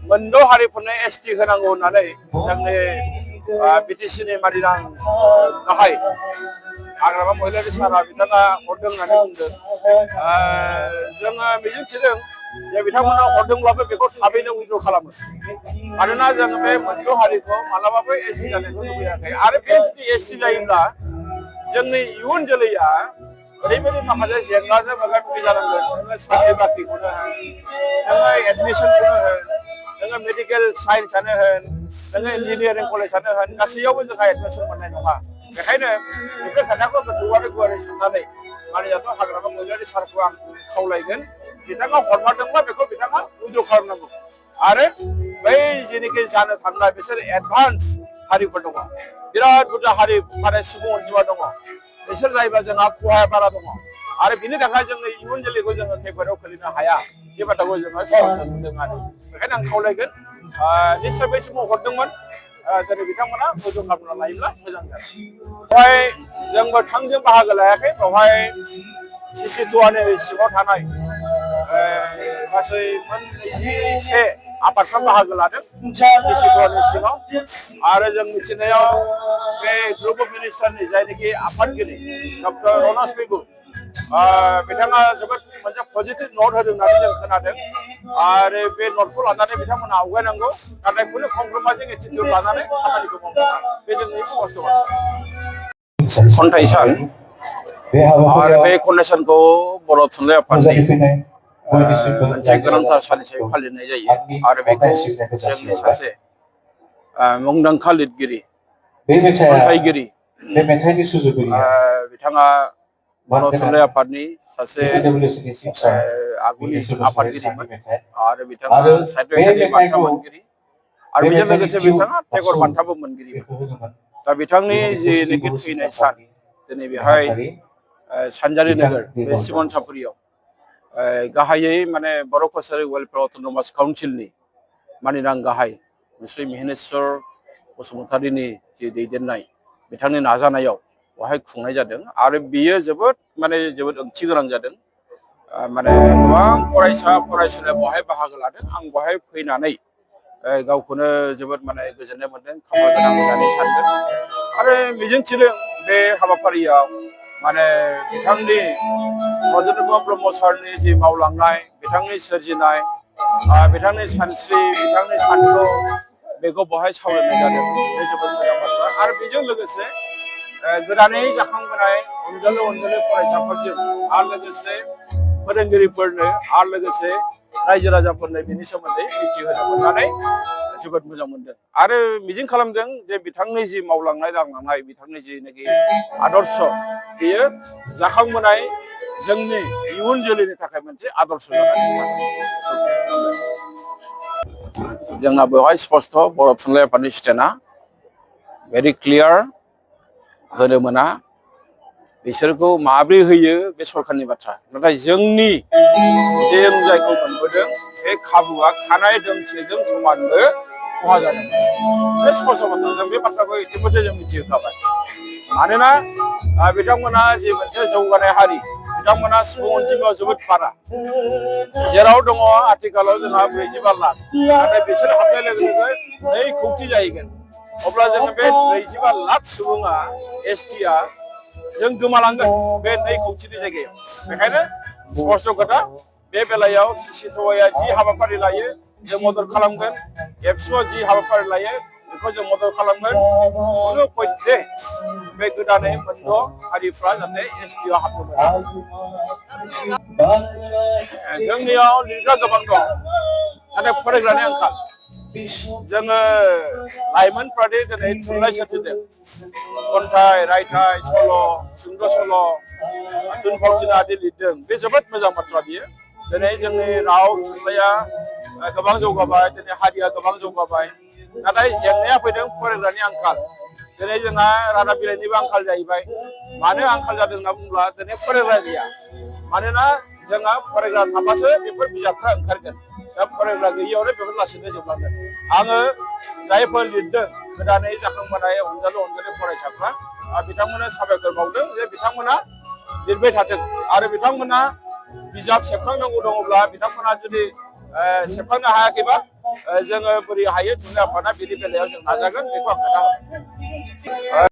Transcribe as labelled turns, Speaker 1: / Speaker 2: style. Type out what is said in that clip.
Speaker 1: मोनद' हारिफोरनो एसटि होनांगौ होननानै जोंनि बिटिसिनि मानिनां गाहाय हाग्रामा महिलारि सारा बिथाङा हरदों होननानै बुंदों। जोङो मिजिंथिदों जे बिथांमोना हरदोंब्लाबो बेखौ थाबैनो उइद्र' खालामो। मानोना जों बे मोनद' हारिखौ मालाबाबो एसटि जानायखौ लुबैयाखै आरो बे जुदि एसटि जायोब्ला जोंनि इयुन जोलैया ओरैबायदि माखासे जेंनाजों मोगा मोगि जानांगोन। नोङो साख्रि बाख्रिखौनो होन, नोङो एडमिसनखौनो होन, नोङो मेडिकेल साइन्सआनो होन, नोङो इन्जिनियारिं कलेजआनो होन, गासैयावबो जोंहा एडमिसन मोननाय नङा। बेखायनो बेफोर खोथाखौ गोथौआरि गुवारै साननानै मानिजाथ' हाग्रामा महिलारि सारखौ आं खावलायगोन बिथाङा हरमारदोंब्ला बेखौ बिथाङा उइद्र' खालामनांगौ आरो बै जेनोखि जानो थांनाय बिसोर एडभान्स हारिफोर दङ, बिराद बुरजा हारि माने सुबुं अनजिमा दङ, बिसोर जायोबा जोंहा खहाया बारा दङ आरो बिनि थाखाय जोंनि इयुन जोलैखौ जोङो खैफोदाव खोलैनो हाया बे बाथ्राखौ जोङो स्पष्ट नुदों आरो बेखायनो आं खावलायगोन निश्चय बै समाव हरदोंमोन दिनै बिथांमोना उइद्र' खालामना लायोब्ला मोजां जागोन। बेवहाय जोंबो थोंजों बाहागो लायाखै, बेवहाय सिसिटुआनि सिङाव थानाय गासै मोन 21 आफादफ्रा बाहागो लादों सिसिटुआनि सिङाव आरो जों मिथिनायाव बे ग्रुप अफ मिनिस्टारनि जायनाखि आफादगिरि डक्टर रनज पेगु बिथाङा जोबोद मोनसे पजिटिभ नट होदों होननानै जों खोनादों आरो बे नटखौ लानानै बिथांमोना आवगायनांगौ, नाथाय खुनु कमप्रमाइजिं एटिटिउड लानानै खामानिखौ मावनांगौ, बे जोंनि स्पष्ट बाथ्रा। खन्थाइ सान आरो बे खन्थाइ सानखौ बर' थुनलाइ आफादनि मोनसे गोनांथार सान हिसाबै फालिनाय जायो आरो बेखौ जोंनि सासे मुंदांखा लिरगिरि खन्थाइगिरि बिथाङा बर' थुनलाइ आफादनि सासे आगुनि आफादगिरिमोन आरो बिथाङा साहित्य एकादेमि बान्था मोनगिरि आरो बेजों लोगोसे बिथाङा टेगर बान्थाबो मोनगिरिमोन। दा बिथांनि जिनोखि थैनाय सान दिनै बेहाय सानजारि नोगोर बे सिमनसापुरियाव गाहायै माने बर' कसारि वेलफेयार अट'नमास काउन्सिलनि मानिनां गाहाय श्री मिहिनेश्वर बसुमतारीनि जि दैदेननाय बिथांनि नाजानायाव बेवहाय खुंनाय जादों आरो बियो जोबोद ओंथि गोनां जादों। माने गोबां फरायसा फरायसुलिया बेवहाय बाहागो लादों। आं बेवहाय फैनानै गावखौनो जोबोद गोजोननाय मोनदों, खाफाल गोनां होननानै सानदों आरो मिजिंथिदों बे हाबाफारियाव बिथांनि ब्रजेन्द्र कुमार ब्रह्म सारनि जि मावलांनाय, बिथांनि सोरजिनाय, बिथांनि सानस्रि, बिथांनि सान्थौ बेखौ बेवहाय सावरायनाय जादों। बे जोबोद मोजां बाथ्रा आरो बेजों लोगोसे गोदानै जाखांबोनाय अनजालु फरायसाफोरजों आरो लोगोसे फोरोंगिरिफोरनो आरो लोगोसे रायजो राजाफोरनो बिनि सोमोन्दै मिथिहोनो मोननानै जोबोद मोजां मोनदों आरो मिजिं खालामदों जे बिथांनि जि मावलांनाय दांलांनाय, बिथांनि जिनाखि आदर्श, बेयो जाखांबोनाय जोंनि इयुन जोलैनि थाखाय मोनसे आदर्श जानानै थागोन। जोंना बेवहाय स्पष्ट बर' थुनलाइ आफादनि स्टेन्डआ भेरि क्लियार, होनो मोना, बिसोरखौ माब्रै होयो बे सरखारनि बाथ्रा, नाथाय जोंनि जों जायखौ मोनबोदों बे खाबुआ खानाय दोंसेजों समानबो खहा जादों। बे स्पष्ट बाथ्रा, जों बे बाथ्राखौ इतिमध्य जों मिथिहोखाबाय। मानोना बिथांमोना जि मोनसे जौगानाय हारि, बिथांमोना सुबुं अनजिमायाव जोबोद बारा, जेराव दङ आथिखालाव जोंहा 44 लाख, नाथाय बिसोर हाबनाय लोगो लोगो 2 कौटि जाहैगोन। अब्ला जोङो बे 44 लाख सुबुङा एसटिआ जों गोमालांगोन बे 2 कौटिनि जायगायाव। बेखायनो स्पष्ट खोथा, बे बेलायाव सिसिटुआ जि हाबाफारि लायो जों मदद खालामगोन, एबसुआ जि हाबाफारि लायो बेखौ जों मदद खालामगोन। खुनु पयथे बे गोदानै मोनद' हारिफ्रा जाहाथे एसटिआव हाबनो मोना। जोंनियाव लिरग्रा गोबां दं, नाथाय फरायग्रानि आंखाल। जोङो लाइमोनफ्रादि दिनै थुनलाइ सोरजिदों, खन्थाइ, रायथाइ, सल', सुंद' सल', थुनफावथिना आदि लिरदों, बे जोबोद मोजां बाथ्रा बियो। दिनै जोंनि राव थुनलाइया गोबां जौगाबाय, दिनै हारिया गोबां जौगाबाय, नाथाय जेंनाया फैदों फरायग्रानि आंखाल। दिनै जोंहा रादाब बिलाइनिबो आंखाल जाहैबाय। मानो आंखाल जादों होनना बुङोब्ला दिनै फरायग्रा गैया। मानोना जोंहा फरायग्रा थाबासो बेफोर बिजाबफ्रा ओंखारगोन। दा फरायग्रा गैयियावनो बेफोर लासैनो जोबलांगोन। आङो जायफोर लिरदों गोदानै जाखांबोनाय अनजालु फरायसाफ्रा, बिथांमोननो साबायखर बावदों जे बिथांमोना लिरबाय थाथों आरो बिथांमोना बिजाब सेबखांनांगौ दङब्ला बिथांमोना जुदि सेबखांनो हायाखैबा जोङो बोरै हायो थुनलाइ आफादा बिनि बेलायाव जों नाजागोन बेखौ आं खोन्था